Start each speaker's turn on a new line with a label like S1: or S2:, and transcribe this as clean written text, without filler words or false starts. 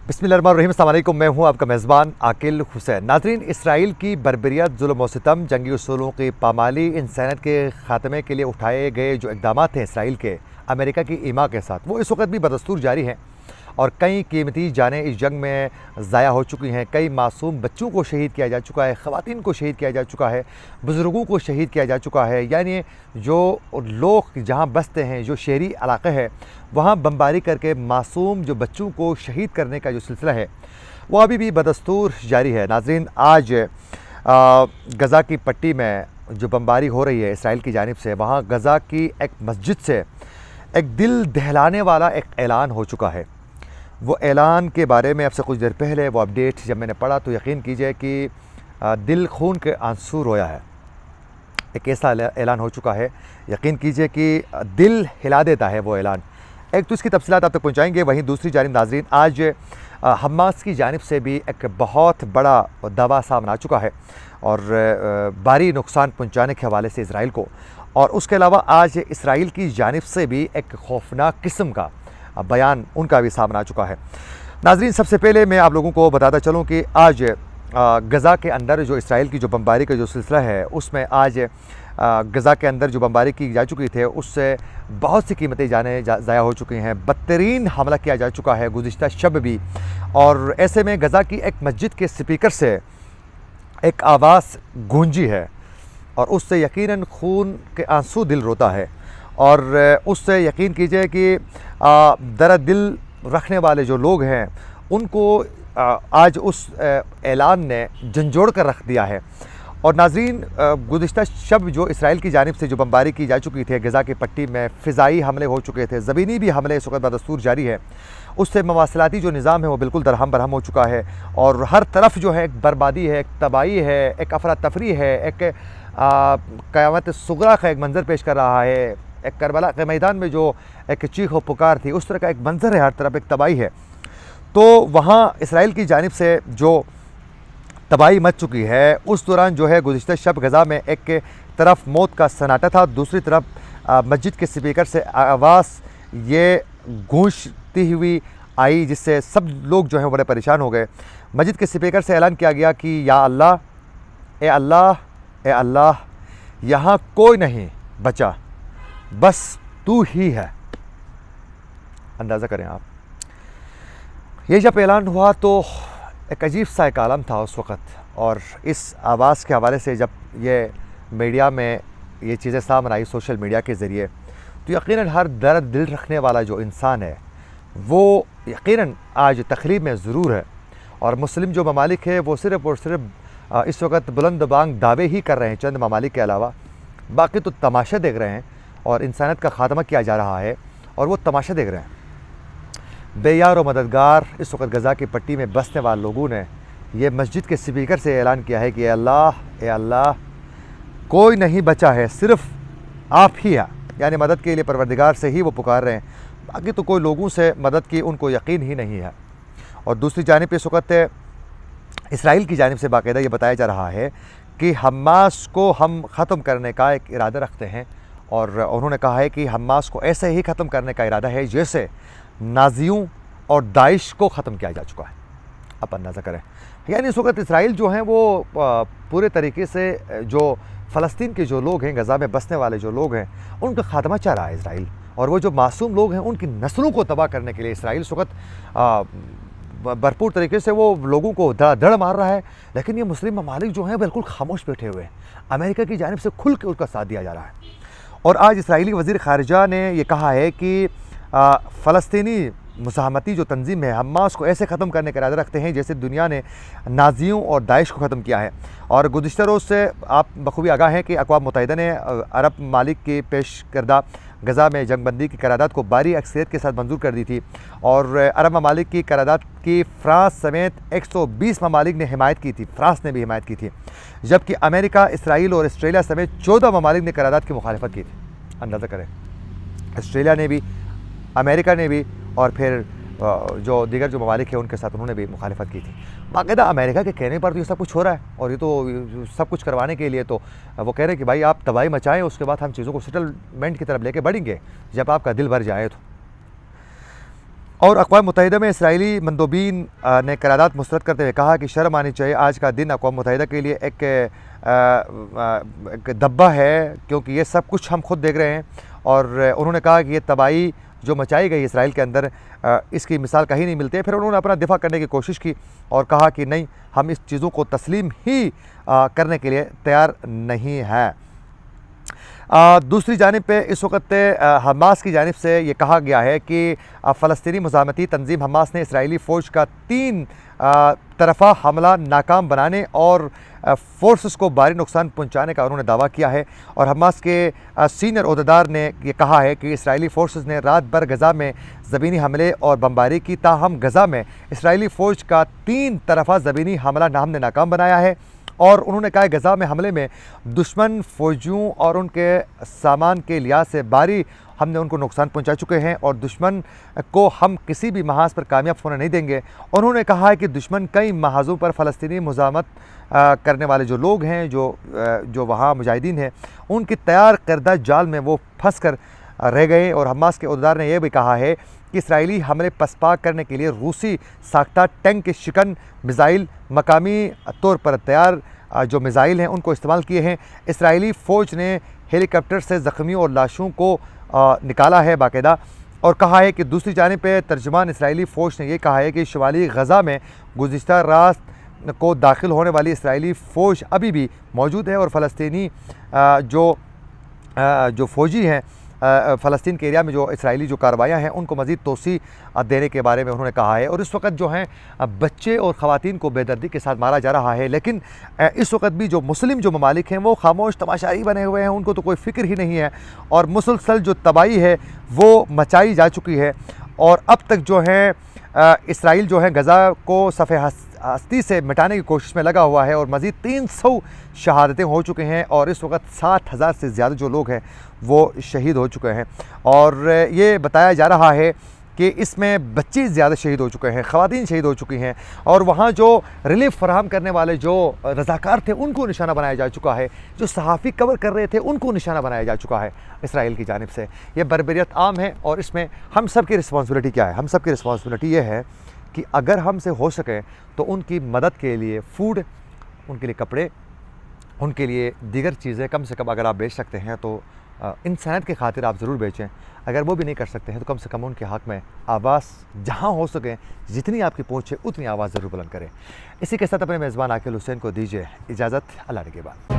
S1: بسم اللہ الرحمن الرحیم۔ السلام علیکم، میں ہوں آپ کا میزبان عاقل حسین۔ ناظرین، اسرائیل کی بربریت، ظلم و ستم، جنگی اصولوں کی پامالی، انسانیت کے خاتمے کے لیے اٹھائے گئے جو اقدامات ہیں اسرائیل کے امریکہ کی ایما کے ساتھ، وہ اس وقت بھی بدستور جاری ہیں اور کئی قیمتی جانیں اس جنگ میں ضائع ہو چکی ہیں۔ کئی معصوم بچوں کو شہید کیا جا چکا ہے، خواتین کو شہید کیا جا چکا ہے، بزرگوں کو شہید کیا جا چکا ہے۔ یعنی جو لوگ جہاں بستے ہیں، جو شہری علاقے ہیں، وہاں بمباری کر کے معصوم جو بچوں کو شہید کرنے کا جو سلسلہ ہے وہ ابھی بھی بدستور جاری ہے۔ ناظرین، آج غزہ کی پٹی میں جو بمباری ہو رہی ہے اسرائیل کی جانب سے، وہاں غزہ کی ایک مسجد سے ایک دل دہلانے والا ایک اعلان ہو چکا ہے۔ وہ اعلان کے بارے میں اب سے کچھ دیر پہلے وہ اپڈیٹ جب میں نے پڑھا تو یقین کیجئے کہ دل خون کے آنسو رویا ہے۔ ایک ایسا اعلان ہو چکا ہے، یقین کیجئے کہ دل ہلا دیتا ہے وہ اعلان۔ ایک تو اس کی تفصیلات آپ تک پہنچائیں گے، وہیں دوسری جانب ناظرین، آج حماس کی جانب سے بھی ایک بہت بڑا دعویٰ سامنے آ چکا ہے اور بھاری نقصان پہنچانے کے حوالے سے اسرائیل کو، اور اس کے علاوہ آج اسرائیل کی جانب سے بھی ایک خوفناک قسم کا بیان ان کا بھی سامنے آ چکا ہے۔ ناظرین، سب سے پہلے میں آپ لوگوں کو بتاتا چلوں کہ آج غزہ کے اندر جو اسرائیل کی جو بمباری کا جو سلسلہ ہے، اس میں آج غزہ کے اندر جو بمباری کی جا چکی تھے اس سے بہت سی قیمتی جانیں ضائع ہو چکی ہیں۔ بدترین حملہ کیا جا چکا ہے گزشتہ شب بھی، اور ایسے میں غزہ کی ایک مسجد کے سپیکر سے ایک آواز گونجی ہے اور اس سے یقیناً خون کے آنسو دل روتا ہے، اور اس سے یقین کیجئے کہ درد دل رکھنے والے جو لوگ ہیں ان کو آج اس اعلان نے جھنجھوڑ کر رکھ دیا ہے۔ اور ناظرین، گزشتہ شب جو اسرائیل کی جانب سے جو بمباری کی جا چکی تھی غزہ کی پٹی میں، فضائی حملے ہو چکے تھے، زمینی بھی حملے اس وقت بدستور جاری ہے، اس سے مواصلاتی جو نظام ہے وہ بالکل درہم برہم ہو چکا ہے، اور ہر طرف جو ہے ایک بربادی ہے، ایک تباہی ہے، ایک افراتفری ہے، ایک قیامت صغریٰ کا ایک منظر پیش کر رہا ہے۔ ایک کربلا کے میدان میں جو ایک چیخ و پکار تھی، اس طرح کا ایک منظر ہے، ہر طرف ایک تباہی ہے۔ تو وہاں اسرائیل کی جانب سے جو تباہی مچ چکی ہے، اس دوران جو ہے گزشتہ شب غزہ میں ایک طرف موت کا سناٹا تھا، دوسری طرف مسجد کے سپیکر سے آواز یہ گونجتی ہوئی آئی، جس سے سب لوگ جو ہیں بڑے پریشان ہو گئے۔ مسجد کے سپیکر سے اعلان کیا گیا کہ یا اللہ، اے اللہ، اے اللہ، یہاں کوئی نہیں بچا، بس تو ہی ہے۔ اندازہ کریں آپ، یہ جب اعلان ہوا تو ایک عجیب سا ایک عالم تھا اس وقت، اور اس آواز کے حوالے سے جب یہ میڈیا میں یہ چیزیں سامنے آئی سوشل میڈیا کے ذریعے، تو یقیناً ہر درد دل رکھنے والا جو انسان ہے وہ یقیناً آج تخریب میں ضرور ہے، اور مسلم جو ممالک ہے وہ صرف اور صرف اس وقت بلند بانگ دعوے ہی کر رہے ہیں، چند ممالک کے علاوہ باقی تو تماشا دیکھ رہے ہیں، اور انسانیت کا خاتمہ کیا جا رہا ہے اور وہ تماشا دیکھ رہے ہیں۔ بے یار و مددگار اس وقت غزہ کی پٹی میں بسنے والے لوگوں نے یہ مسجد کے سپیکر سے اعلان کیا ہے کہ اے اللہ، اے اللہ، کوئی نہیں بچا ہے، صرف آپ ہی ہیں۔ یعنی مدد کے لیے پروردگار سے ہی وہ پکار رہے ہیں، باقی تو کوئی لوگوں سے مدد کی ان کو یقین ہی نہیں ہے۔ اور دوسری جانب اس وقت اسرائیل کی جانب سے باقاعدہ یہ بتایا جا رہا ہے کہ حماس کو ہم ختم کرنے کا ایک ارادہ رکھتے ہیں، اور انہوں نے کہا ہے کہ حماس کو ایسے ہی ختم کرنے کا ارادہ ہے جیسے نازیوں اور داعش کو ختم کیا جا چکا ہے۔ اب اندازہ کریں، یعنی اس وقت اسرائیل جو ہیں وہ پورے طریقے سے جو فلسطین کے جو لوگ ہیں، غزہ میں بسنے والے جو لوگ ہیں، ان کا خاتمہ چاہ رہا ہے اسرائیل، اور وہ جو معصوم لوگ ہیں ان کی نسلوں کو تباہ کرنے کے لیے اسرائیل اس وقت بھرپور طریقے سے وہ لوگوں کو دھڑ مار رہا ہے۔ لیکن یہ مسلم ممالک جو ہیں بالکل خاموش بیٹھے ہوئے ہیں، امریکہ کی جانب سے کھل کے ان کا ساتھ دیا جا رہا ہے۔ اور آج اسرائیلی وزیر خارجہ نے یہ کہا ہے کہ فلسطینی مزاحمتی جو تنظیم ہے حماس کو ایسے ختم کرنے کا ارادہ رکھتے ہیں جیسے دنیا نے نازیوں اور داعش کو ختم کیا ہے۔ اور گزشتہ روز سے آپ بخوبی آگاہ ہیں کہ اقوام متحدہ نے عرب ممالک کی پیش کردہ غزہ میں جنگ بندی کی قرارداد کو بھاری اکثریت کے ساتھ منظور کر دی تھی، اور عرب ممالک کی قرارداد کی فرانس سمیت 120 ممالک نے حمایت کی تھی، فرانس نے بھی حمایت کی تھی، جبکہ امریکہ، اسرائیل اور آسٹریلیا سمیت 14 ممالک نے قرارداد کی مخالفت کی تھی۔ اندازہ کریں، آسٹریلیا نے بھی، امریکہ نے بھی، اور پھر جو دیگر جو ممالک ہیں ان کے ساتھ انہوں نے بھی مخالفت کی تھی۔ باقاعدہ امریکہ کے کہنے پر تو یہ سب کچھ ہو رہا ہے، اور یہ تو سب کچھ کروانے کے لیے تو وہ کہہ رہے ہیں کہ بھائی آپ تباہی مچائیں، اس کے بعد ہم چیزوں کو سیٹلمنٹ کی طرف لے کے بڑھیں گے جب آپ کا دل بھر جائے تو۔ اور اقوام متحدہ میں اسرائیلی مندوبین نے قرارداد مسترد کرتے ہوئے کہا کہ شرم آنی چاہیے، آج کا دن اقوام متحدہ کے لیے ایک دبہ ہے، کیونکہ یہ سب کچھ ہم خود دیکھ رہے ہیں۔ اور انہوں نے کہا کہ یہ تباہی جو مچائی گئی اسرائیل کے اندر، اس کی مثال کہیں نہیں ملتی ہے۔ پھر انہوں نے اپنا دفاع کرنے کی کوشش کی اور کہا کہ نہیں، ہم اس چیزوں کو تسلیم ہی کرنے کے لیے تیار نہیں ہیں۔ دوسری جانب پہ اس وقت حماس کی جانب سے یہ کہا گیا ہے کہ فلسطینی مزاحمتی تنظیم حماس نے اسرائیلی فوج کا 3 طرفہ حملہ ناکام بنانے اور فورسز کو بھاری نقصان پہنچانے کا انہوں نے دعویٰ کیا ہے۔ اور حماس کے سینئر عہدیدار نے یہ کہا ہے کہ اسرائیلی فورسز نے رات بھر غزہ میں زمینی حملے اور بمباری کی، تاہم غزہ میں اسرائیلی فوج کا 3 طرفہ زمینی حملہ ہم نے ناکام بنایا ہے۔ اور انہوں نے کہا کہ غزہ میں حملے میں دشمن فوجیوں اور ان کے سامان کے لحاظ سے بھاری ہم نے ان کو نقصان پہنچا چکے ہیں اور دشمن کو ہم کسی بھی محاذ پر کامیاب ہونے نہیں دیں گے۔ انہوں نے کہا ہے کہ دشمن کئی محاذوں پر فلسطینی مزاحمت کرنے والے جو لوگ ہیں، جو وہاں مجاہدین ہیں، ان کی تیار کردہ جال میں وہ پھنس کر رہ گئے۔ اور حماس کے عہدیدار نے یہ بھی کہا ہے کہ اسرائیلی حملے پسپا کرنے کے لیے روسی ساختہ ٹینک شکن میزائل مقامی طور پر تیار جو میزائل ہیں ان کو استعمال کیے ہیں۔ اسرائیلی فوج نے ہیلی کاپٹر سے زخمیوں اور لاشوں کو نکالا ہے باقاعدہ، اور کہا ہے کہ دوسری جانب پہ ترجمان اسرائیلی فوج نے یہ کہا ہے کہ شمالی غزہ میں گزشتہ رات کو داخل ہونے والی اسرائیلی فوج ابھی بھی موجود ہے اور فلسطینی جو فوجی ہیں فلسطین کے ایریا میں جو اسرائیلی جو کارروائیاں ہیں ان کو مزید توسیع دینے کے بارے میں انہوں نے کہا ہے۔ اور اس وقت جو ہیں بچے اور خواتین کو بے دردی کے ساتھ مارا جا رہا ہے، لیکن اس وقت بھی جو مسلم جو ممالک ہیں وہ خاموش تماشائی بنے ہوئے ہیں، ان کو تو کوئی فکر ہی نہیں ہے، اور مسلسل جو تباہی ہے وہ مچائی جا چکی ہے۔ اور اب تک جو ہے اسرائیل جو ہے غزہ کو صفحہ ہستی سے مٹانے کی کوشش میں لگا ہوا ہے، اور مزید 300 شہادتیں ہو چکے ہیں، اور اس وقت 60,000 سے زیادہ جو لوگ ہیں وہ شہید ہو چکے ہیں۔ اور یہ بتایا جا رہا ہے کہ اس میں بچے زیادہ شہید ہو چکے ہیں، خواتین شہید ہو چکی ہیں، اور وہاں جو ریلیف فراہم کرنے والے جو رضاکار تھے ان کو نشانہ بنایا جا چکا ہے، جو صحافی کور کر رہے تھے ان کو نشانہ بنایا جا چکا ہے اسرائیل کی جانب سے۔ یہ بربریت عام ہے، اور اس میں ہم سب کی رسپانسبلٹی کیا ہے؟ ہم سب کی رسپانسبلٹی یہ ہے کہ اگر ہم سے ہو سکے تو ان کی مدد کے لیے فوڈ، ان کے لیے کپڑے، ان کے لیے دیگر چیزیں کم سے کم اگر آپ بیچ سکتے ہیں تو انسانیت کی خاطر آپ ضرور بیچیں۔ اگر وہ بھی نہیں کر سکتے ہیں تو کم سے کم ان کے حق میں آواز جہاں ہو سکے، جتنی آپ کی پہنچے اتنی آواز ضرور بلند کریں۔ اسی کے ساتھ اپنے میزبان عاقل حسین کو دیجیے اجازت، اللہ کے بعد۔